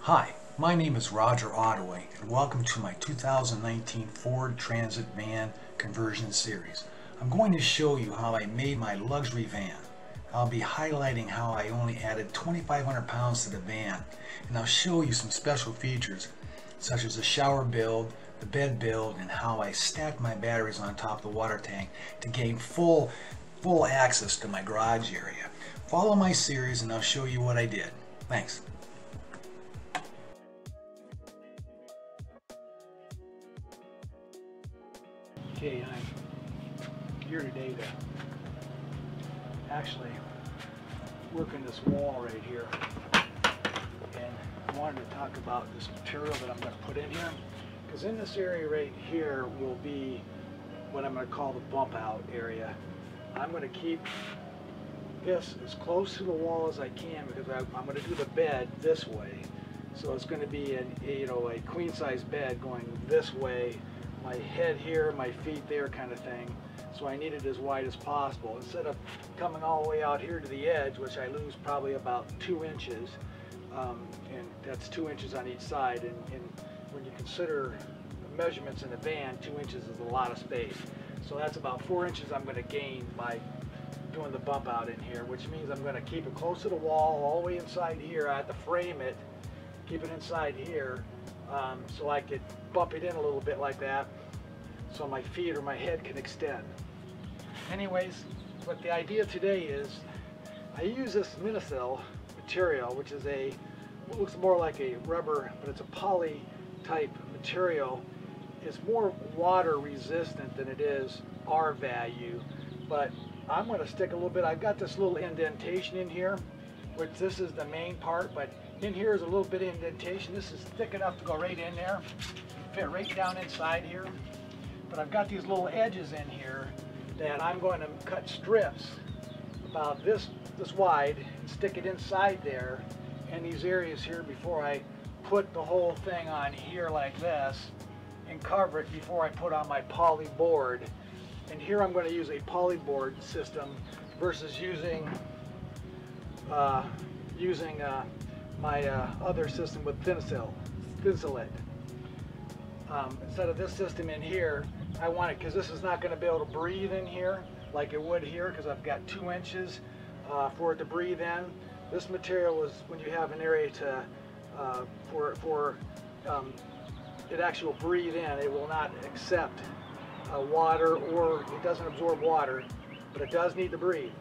Hi, my name is Roger Ottaway and welcome to my 2019 Ford Transit van conversion series. I'm going to show you how I made my luxury van. I'll be highlighting how I only added 2,500 pounds to the van, and I'll show you some special features such as the shower build, the bed build, and how I stacked my batteries on top of the water tank to gain full access to my garage area. Follow my series and I'll show you what I did. Thanks. Okay, I'm here today to actually work on this wall right here, and I wanted to talk about this material that I'm going to put in here, because in this area right here will be what I'm going to call the bump out area. I'm going to keep this as close to the wall as I can because I'm going to do the bed this way, so it's going to be a queen size bed going this way. My head here, my feet there, kind of thing. So I need it as wide as possible. Instead of coming all the way out here to the edge, which I lose probably about 2 inches, and that's 2 inches on each side. And when you consider measurements in a van, 2 inches is a lot of space. So that's about 4 inches I'm going to gain by doing the bump out in here, which means I'm going to keep it close to the wall, all the way inside here. I have to frame it, keep it inside here, so I could bump it in a little bit like that, so my feet or my head can extend. Anyways, what the idea today is, I use this minicell material, which is what looks more like a rubber, but it's a poly type material. It's more water resistant than it is R value, but I'm going to stick a little bit. I've got this little indentation in here, which this is the main part, but in here is a little bit of indentation. This is thick enough to go right in there, fit right down inside here. But I've got these little edges in here that I'm going to cut strips about this wide and stick it inside there in these areas here before I put the whole thing on here like this and cover it before I put on my poly board. And here I'm going to use a poly board system versus using my other system with insulate. Instead of this system in here, I want it, because this is not going to be able to breathe in here like it would here, because I've got 2 inches for it to breathe in. This material is when you have an area to it actually will breathe in. It will not accept water, or it doesn't absorb water, but it does need to breathe.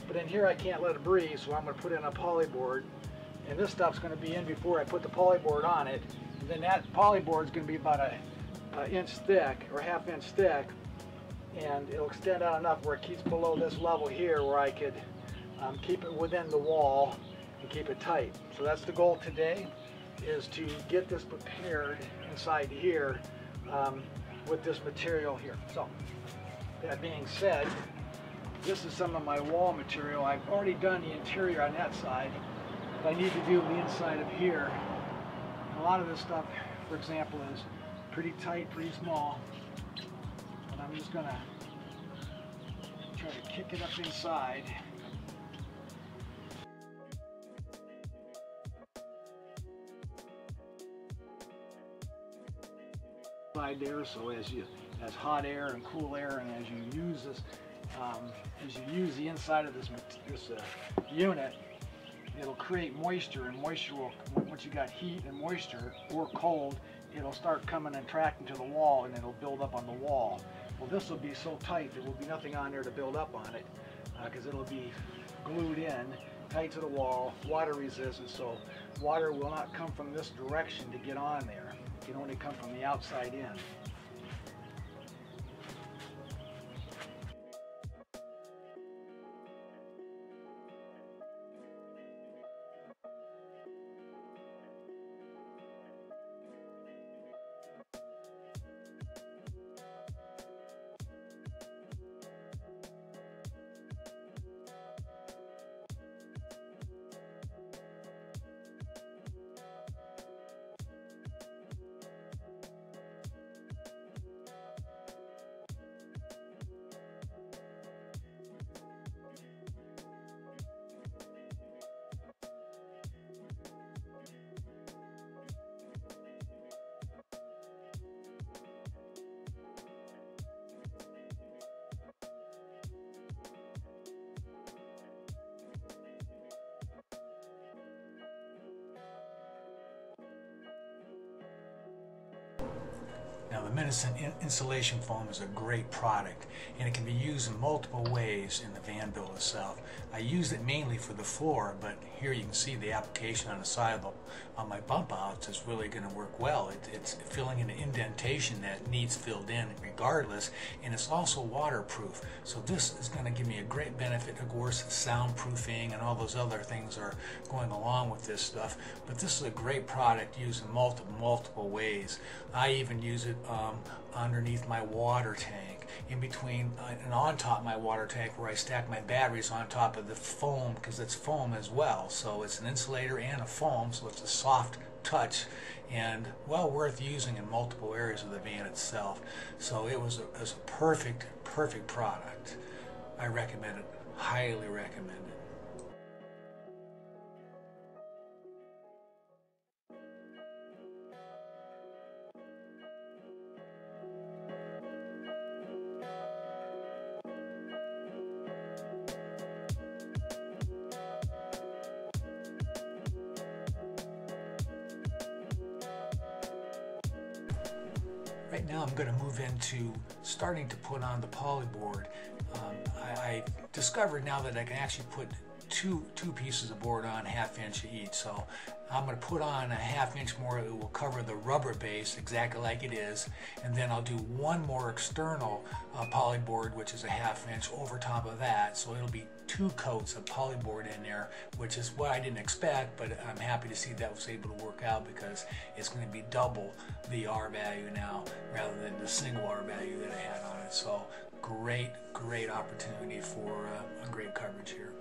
But in here I can't let it breathe, so I'm going to put in a poly board, and this stuff's going to be in before I put the poly board on it. And then that poly board is going to be about an inch thick or ½ inch thick, and it'll extend out enough where it keeps below this level here, where I could keep it within the wall and keep it tight. So that's the goal today, is to get this prepared inside here with this material here. So that being said, this is some of my wall material. I've already done the interior on that side, but I need to do the inside of here. And a lot of this stuff, for example, is pretty tight, pretty small, and I'm just gonna try to kick it up inside. There, so as hot air and cool air, and as you use this, as you use the inside of this unit, it'll create moisture, and moisture will, once you got heat and moisture or cold, it'll start coming and tracking to the wall, and it'll build up on the wall. Well, this will be so tight there will be nothing on there to build up on it, because it'll be glued in tight to the wall, water resistant, so water will not come from this direction to get on there. It can only come from the outside in. Now the minicell insulation foam is a great product, and it can be used in multiple ways in the van build itself. I used it mainly for the floor, but here you can see the application on the side of my bump outs is really going to work well. It's filling an indentation that needs filled in regardless, and it's also waterproof. So this is going to give me a great benefit. Of course, soundproofing and all those other things are going along with this stuff, but this is a great product used in multiple ways. I even use it underneath my water tank, in between and on top of my water tank, where I stack my batteries on top of the foam, because it's foam as well. So it's an insulator and a foam, so it's a soft touch and well worth using in multiple areas of the van itself. So it was a perfect product. I recommend it, highly recommend it. Right now I'm going to move into starting to put on the polyboard. I discovered now that I can actually put two pieces of board on 1/2 inch each. So I'm going to put on a 1/2 inch more. It will cover the rubber base exactly like it is, and then I'll do one more external polyboard, which is a 1/2 inch over top of that. So it'll be 2 coats of polyboard in there, which is what I didn't expect, but I'm happy to see that was able to work out, because it's going to be double the R value now rather than the single R value that I had on it. So great opportunity for a great coverage here.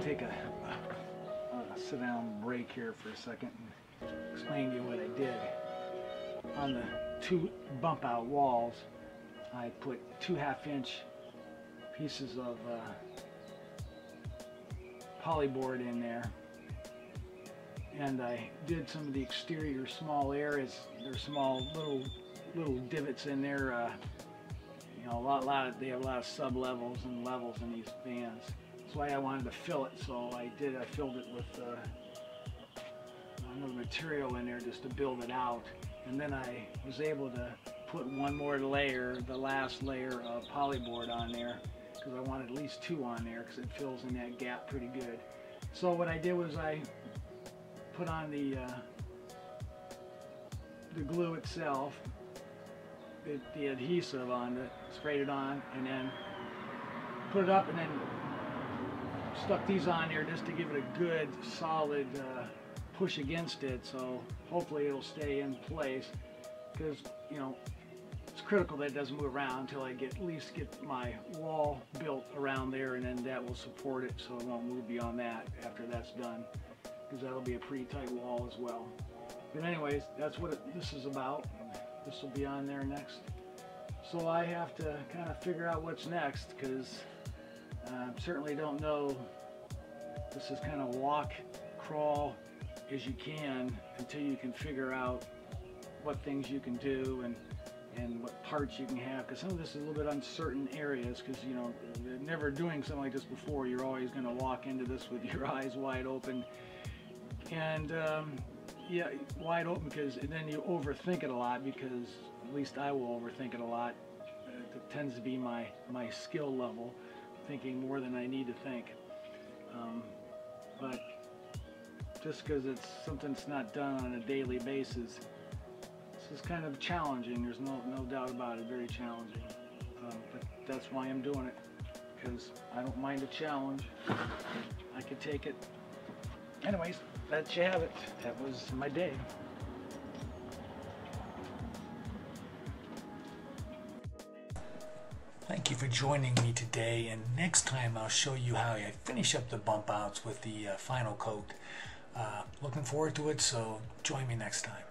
take a sit down break here for a second and explain to you what I did. On the 2 bump out walls, I put 2 1/2-inch pieces of polyboard in there, and I did some of the exterior small areas. There's small little divots in there. You know, they have a lot of sub levels and levels in these vans. That's why I wanted to fill it. So I filled it with another material in there just to build it out, and then I was able to put one more layer, the last layer of polyboard on there, because I wanted at least 2 on there because it fills in that gap pretty good. So what I did was I put on the glue itself, the adhesive on it, sprayed it on, and then put it up, and then stuck these on there just to give it a good solid push against it, so hopefully it'll stay in place, because you know it's critical that it doesn't move around until I at least get my wall built around there, and then that will support it so it won't move beyond that after that's done, because that'll be a pretty tight wall as well. But anyways, that's what this is about. This will be on there next. So I have to kind of figure out what's next, because I certainly don't know. This is kind of walk, crawl as you can until you can figure out what things you can do and what parts you can have, because some of this is a little bit uncertain areas, because you know, never doing something like this before, you're always going to walk into this with your eyes wide open, and yeah, wide open, because then you overthink it a lot, because at least I will overthink it a lot. It tends to be my skill level, thinking more than I need to think. But just because it's something that's not done on a daily basis, this is kind of challenging. There's no doubt about it, very challenging. But that's why I'm doing it, because I don't mind a challenge. I could take it. Anyways, that you have it. That was my day. Thank you for joining me today, and next time I'll show you how I finish up the bump outs with the final coat. Looking forward to it, so join me next time.